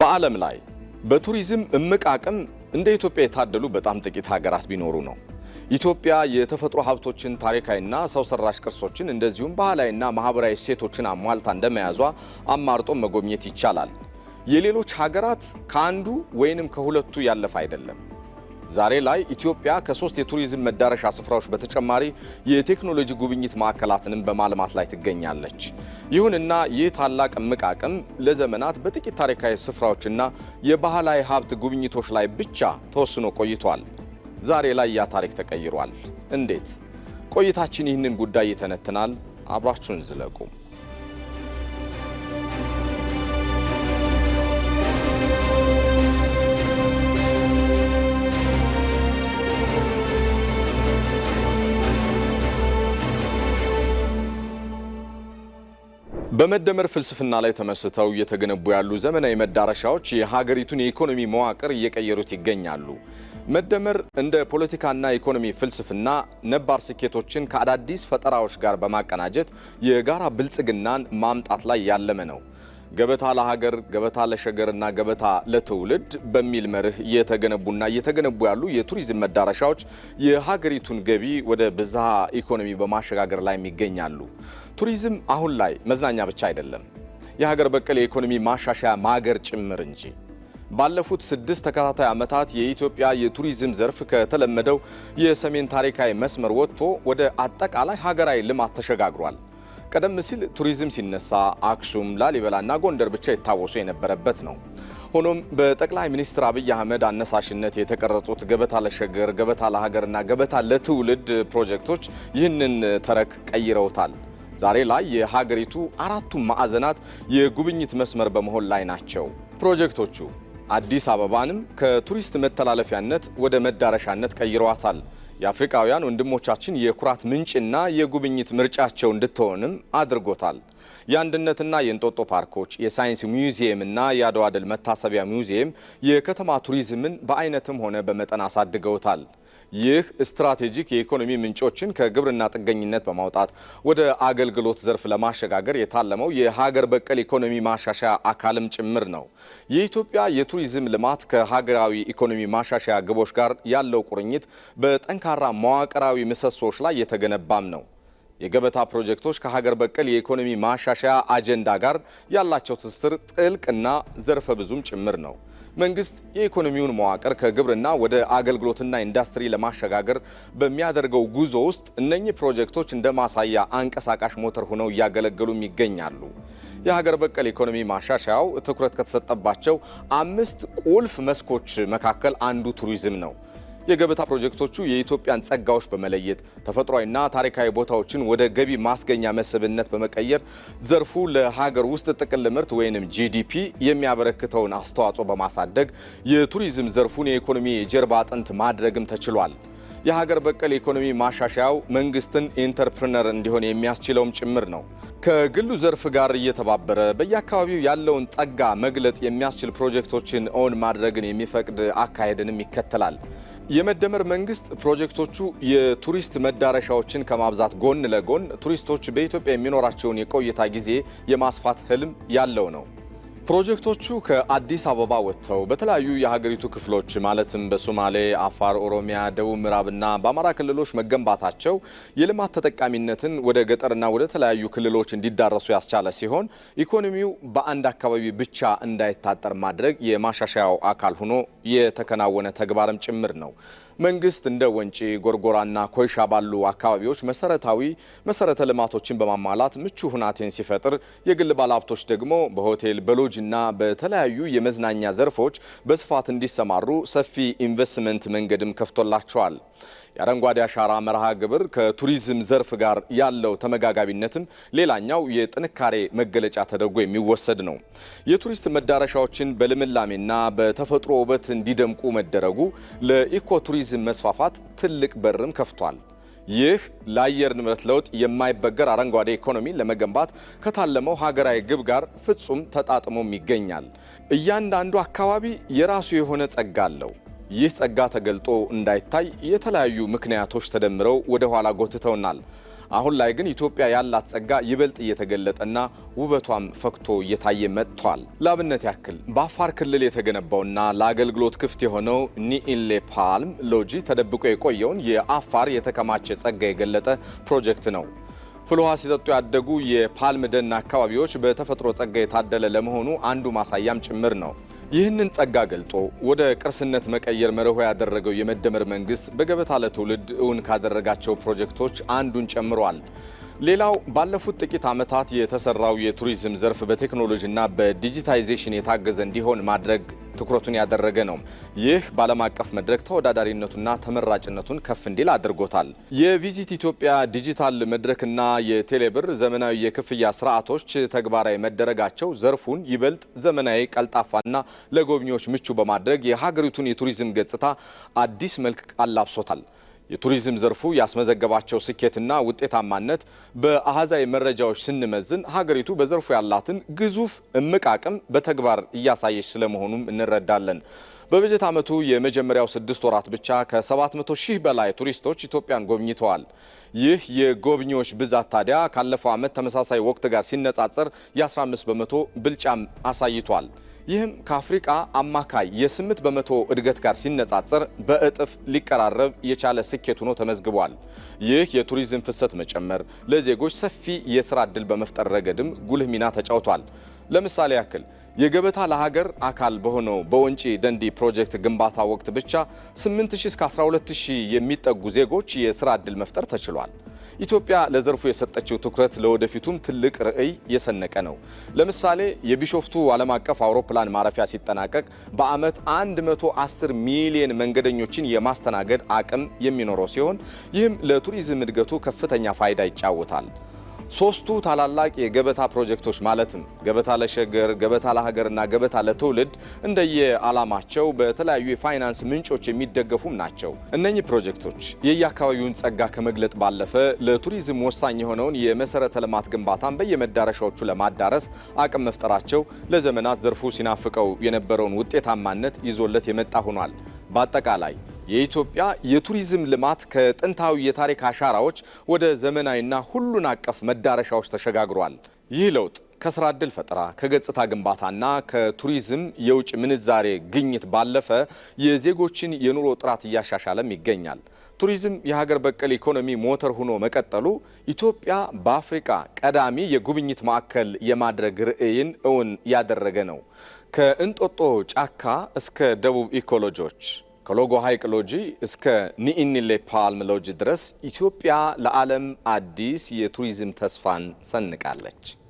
በዓለም ላይ በቱሪዝም እምቅ አቅም እንደ ኢትዮጵያ የታደሉ በጣም ጥቂት ሀገራት ቢኖሩ ነው። ኢትዮጵያ የተፈጥሮ ሀብቶችን፣ ታሪካዊና ሰው ሰራሽ ቅርሶችን እንደዚሁም ባህላዊና ማህበራዊ እሴቶችን አሟልታ እንደመያዟ አማርጦ መጎብኘት ይቻላል። የሌሎች ሀገራት ከአንዱ ወይንም ከሁለቱ ያለፈ አይደለም። ዛሬ ላይ ኢትዮጵያ ከ3 የቱሪዝም መዳረሻ ስፍራዎች በተጨማሪ የቴክኖሎጂ ጉብኝት ማዕከላትንም በማልማት ላይ ትገኛለች። ይሁንና ይህ ታላቅ እምቅ አቅም ለዘመናት በጥቂት ታሪካዊ ስፍራዎችና የባህላዊ ሀብት ጉብኝቶች ላይ ብቻ ተወስኖ ቆይቷል። ዛሬ ላይ ያ ታሪክ ተቀይሯል። እንዴት? ቆይታችን ይህንን ጉዳይ ይተነትናል። አብራችሁን ዝለቁ። በመደመር ፍልስፍና ላይ ተመስርተው እየተገነቡ ያሉ ዘመናዊ መዳረሻዎች የሀገሪቱን የኢኮኖሚ መዋቅር እየቀየሩት ይገኛሉ። መደመር እንደ ፖለቲካና ኢኮኖሚ ፍልስፍና ነባር ስኬቶችን ከአዳዲስ ፈጠራዎች ጋር በማቀናጀት የጋራ ብልጽግናን ማምጣት ላይ ያለመ ነው። ገበታ ለሀገር፣ ገበታ ለሸገርና ገበታ ለትውልድ በሚል መርህ እየተገነቡ ያሉ የቱሪዝም መዳረሻዎች የሀገሪቱን ገቢ ወደ ብዝሃ ኢኮኖሚ በማሸጋገር ላይ ይገኛሉ። ቱሪዝም አሁን ላይ መዝናኛ ብቻ አይደለም፣ የሀገር በቀል የኢኮኖሚ ማሻሻያ ማገር ጭምር እንጂ። ባለፉት 6 ተከታታይ ዓመታት የኢትዮጵያ የቱሪዝም ዘርፍ ከተለመደው የሰሜን ታሪካዊ መስመር ወጥቶ ወደ አጠቃላይ ሀገራዊ ልማት ተሸጋግሯል። ቀደም ሲል ቱሪዝም ሲነሳ አክሱም፣ ላሊበላና ጎንደር ብቻ ይታወሱ የነበረበት ነው። ሆኖም በጠቅላይ ሚኒስትር አብይ አህመድ አነሳሽነት የተቀረጹት ገበታ ለሸገር፣ ገበታ ለሀገርና ገበታ ለትውልድ ፕሮጀክቶች ይህንን ተረክ ቀይረውታል። ዛሬ ላይ የሀገሪቱ 4ቱም ማዕዘናት የጉብኝት መስመር በመሆን ላይ ናቸው። ፕሮጀክቶቹ አዲስ አበባንም ከቱሪስት መተላለፊያነት ወደ መዳረሻነት ቀይረዋታል። የአፍሪካውያን ወንድሞቻችን የኩራት ምንጭና የጉብኝት ምርጫቸው እንድትሆንም አድርጎታል። የአንድነትና የእንጦጦ ፓርኮች፣ የሳይንስ ሚውዚየምና የአድዋ ድል መታሰቢያ ሚውዚየም የከተማ ቱሪዝምን በአይነትም ሆነ በመጠን አሳድገውታል። ይህ ስትራቴጂክ የኢኮኖሚ ምንጮችን ከግብርና ጥገኝነት በማውጣት ወደ አገልግሎት ዘርፍ ለማሸጋገር የታለመው የሀገር በቀል ኢኮኖሚ ማሻሻያ አካልም ጭምር ነው። የኢትዮጵያ የቱሪዝም ልማት ከሀገራዊ ኢኮኖሚ ማሻሻያ ግቦች ጋር ያለው ቁርኝት በጠንካራ መዋቅራዊ ምሰሶች ላይ የተገነባም ነው። የገበታ ፕሮጀክቶች ከሀገር በቀል የኢኮኖሚ ማሻሻያ አጀንዳ ጋር ያላቸው ትስስር ጥልቅና ዘርፈ ብዙም ጭምር ነው። መንግስት የኢኮኖሚውን መዋቅር ከግብርና ወደ አገልግሎትና ኢንዱስትሪ ለማሸጋገር በሚያደርገው ጉዞ ውስጥ እነኚህ ፕሮጀክቶች እንደ ማሳያ አንቀሳቃሽ ሞተር ሆነው እያገለገሉም ይገኛሉ። የሀገር በቀል ኢኮኖሚ ማሻሻያው ትኩረት ከተሰጠባቸው 5 ቁልፍ መስኮች መካከል አንዱ ቱሪዝም ነው። የገበታ ፕሮጀክቶቹ የኢትዮጵያን ጸጋዎች በመለየት ተፈጥሯዊና ታሪካዊ ቦታዎችን ወደ ገቢ ማስገኛ መስህብነት በመቀየር ዘርፉ ለሀገር ውስጥ ጥቅል ምርት ወይንም ጂዲፒ የሚያበረክተውን አስተዋጽኦ በማሳደግ የቱሪዝም ዘርፉን የኢኮኖሚ የጀርባ አጥንት ማድረግም ተችሏል። የሀገር በቀል ኢኮኖሚ ማሻሻያው መንግስትን ኢንተርፕረነር እንዲሆን የሚያስችለውም ጭምር ነው። ከግሉ ዘርፍ ጋር እየተባበረ በየአካባቢው ያለውን ጸጋ መግለጥ የሚያስችል ፕሮጀክቶችን ኦን ማድረግን የሚፈቅድ አካሄድንም ይከተላል። የመደመር መንግስት ፕሮጀክቶቹ የቱሪስት መዳረሻዎችን ከማብዛት ጎን ለጎን ቱሪስቶች በኢትዮጵያ የሚኖራቸውን የቆይታ ጊዜ የማስፋት ህልም ያለው ነው። ፕሮጀክቶቹ ከአዲስ አበባ ወጥተው በተለያዩ የሀገሪቱ ክፍሎች ማለትም በሶማሌ፣ አፋር፣ ኦሮሚያ፣ ደቡብ ምዕራብና በአማራ ክልሎች መገንባታቸው የልማት ተጠቃሚነትን ወደ ገጠርና ወደ ተለያዩ ክልሎች እንዲዳረሱ ያስቻለ ሲሆን ኢኮኖሚው በአንድ አካባቢ ብቻ እንዳይታጠር ማድረግ የማሻሻያው አካል ሆኖ የተከናወነ ተግባርም ጭምር ነው። መንግስት እንደ ወንጪ፣ ጎርጎራና ኮይሻ ባሉ አካባቢዎች መሰረተ ልማቶችን በማሟላት ምቹ ሁናቴን ሲፈጥር፣ የግል ባለሀብቶች ደግሞ በሆቴል በሎጅና በተለያዩ የመዝናኛ ዘርፎች በስፋት እንዲሰማሩ ሰፊ ኢንቨስትመንት መንገድም ከፍቶላቸዋል። የአረንጓዴ አሻራ መርሃ ግብር ከቱሪዝም ዘርፍ ጋር ያለው ተመጋጋቢነትም ሌላኛው የጥንካሬ መገለጫ ተደርጎ የሚወሰድ ነው። የቱሪስት መዳረሻዎችን በልምላሜና በተፈጥሮ ውበት እንዲደምቁ መደረጉ ለኢኮ ቱሪዝም መስፋፋት ትልቅ በርም ከፍቷል። ይህ ለአየር ንብረት ለውጥ የማይበገር አረንጓዴ ኢኮኖሚ ለመገንባት ከታለመው ሀገራዊ ግብ ጋር ፍጹም ተጣጥሞም ይገኛል። እያንዳንዱ አካባቢ የራሱ የሆነ ጸጋ አለው። ይህ ጸጋ ተገልጦ እንዳይታይ የተለያዩ ምክንያቶች ተደምረው ወደ ኋላ ጎትተውናል። አሁን ላይ ግን ኢትዮጵያ ያላት ጸጋ ይበልጥ እየተገለጠና ውበቷም ፈክቶ እየታየ መጥቷል። ለአብነት ያክል በአፋር ክልል የተገነባውና ለአገልግሎት ክፍት የሆነው ኒኢንሌ ፓልም ሎጂ ተደብቆ የቆየውን የአፋር የተከማቸ ጸጋ የገለጠ ፕሮጀክት ነው። ፍል ውሃ ሲጠጡ ያደጉ የፓልም ደን አካባቢዎች በተፈጥሮ ጸጋ የታደለ ለመሆኑ አንዱ ማሳያም ጭምር ነው። ይህንን ጸጋ ገልጦ ወደ ቅርስነት መቀየር መርሆ ያደረገው የመደመር መንግስት በገበታ ለትውልድ እውን ካደረጋቸው ፕሮጀክቶች አንዱን ጨምሯል። ሌላው ባለፉት ጥቂት ዓመታት የተሰራው የቱሪዝም ዘርፍ በቴክኖሎጂና በዲጂታይዜሽን የታገዘ እንዲሆን ማድረግ ትኩረቱን ያደረገ ነው። ይህ በዓለም አቀፍ መድረክ ተወዳዳሪነቱና ተመራጭነቱን ከፍ እንዲል አድርጎታል። የቪዚት ኢትዮጵያ ዲጂታል መድረክና የቴሌብር ዘመናዊ የክፍያ ስርዓቶች ተግባራዊ መደረጋቸው ዘርፉን ይበልጥ ዘመናዊ፣ ቀልጣፋና ለጎብኚዎች ምቹ በማድረግ የሀገሪቱን የቱሪዝም ገጽታ አዲስ መልክ አላብሶታል። የቱሪዝም ዘርፉ ያስመዘገባቸው ስኬትና ውጤታማነት በአሃዛዊ መረጃዎች ስንመዝን ሀገሪቱ በዘርፉ ያላትን ግዙፍ እምቅ አቅም በተግባር እያሳየች ስለመሆኑም እንረዳለን። በበጀት ዓመቱ የመጀመሪያው 6 ወራት ብቻ ከ700 ሺህ በላይ ቱሪስቶች ኢትዮጵያን ጎብኝተዋል። ይህ የጎብኚዎች ብዛት ታዲያ ካለፈው ዓመት ተመሳሳይ ወቅት ጋር ሲነጻጸር የ15 በመቶ ብልጫም አሳይቷል። ይህም ከአፍሪካ አማካይ የ8 በመቶ እድገት ጋር ሲነጻጸር በእጥፍ ሊቀራረብ የቻለ ስኬት ሆኖ ተመዝግቧል። ይህ የቱሪዝም ፍሰት መጨመር ለዜጎች ሰፊ የሥራ ዕድል በመፍጠር ረገድም ጉልህ ሚና ተጫውቷል። ለምሳሌ ያክል የገበታ ለሀገር አካል በሆነው በወንጪ ደንዲ ፕሮጀክት ግንባታ ወቅት ብቻ 8000 እስከ 12000 የሚጠጉ ዜጎች የሥራ ዕድል መፍጠር ተችሏል። ኢትዮጵያ ለዘርፉ የሰጠችው ትኩረት ለወደፊቱም ትልቅ ርዕይ የሰነቀ ነው። ለምሳሌ የቢሾፍቱ ዓለም አቀፍ አውሮፕላን ማረፊያ ሲጠናቀቅ በዓመት 110 ሚሊዮን መንገደኞችን የማስተናገድ አቅም የሚኖረው ሲሆን ይህም ለቱሪዝም እድገቱ ከፍተኛ ፋይዳ ይጫወታል። ሶስቱ ታላላቅ የገበታ ፕሮጀክቶች ማለትም ገበታ ለሸገር፣ ገበታ ለሀገርና ገበታ ለትውልድ እንደየዓላማቸው በተለያዩ የፋይናንስ ምንጮች የሚደገፉም ናቸው። እነኚህ ፕሮጀክቶች የየአካባቢውን ጸጋ ከመግለጥ ባለፈ ለቱሪዝም ወሳኝ የሆነውን የመሰረተ ልማት ግንባታን በየመዳረሻዎቹ ለማዳረስ አቅም መፍጠራቸው ለዘመናት ዘርፉ ሲናፍቀው የነበረውን ውጤታማነት ይዞለት የመጣ ሆኗል። በአጠቃላይ የኢትዮጵያ የቱሪዝም ልማት ከጥንታዊ የታሪክ አሻራዎች ወደ ዘመናዊና ሁሉን አቀፍ መዳረሻዎች ተሸጋግሯል። ይህ ለውጥ ከስራ ዕድል ፈጠራ፣ ከገጽታ ግንባታና ከቱሪዝም የውጭ ምንዛሬ ግኝት ባለፈ የዜጎችን የኑሮ ጥራት እያሻሻለም ይገኛል። ቱሪዝም የሀገር በቀል ኢኮኖሚ ሞተር ሆኖ መቀጠሉ ኢትዮጵያ በአፍሪካ ቀዳሚ የጉብኝት ማዕከል የማድረግ ርዕይን እውን ያደረገ ነው። ከእንጦጦ ጫካ እስከ ደቡብ ኢኮሎጂዎች፣ ከሎጎ ሐይቅ ሎጂ እስከ ኒኢንሌ ፓልም ሎጂ ድረስ ኢትዮጵያ ለዓለም አዲስ የቱሪዝም ተስፋን ሰንቃለች።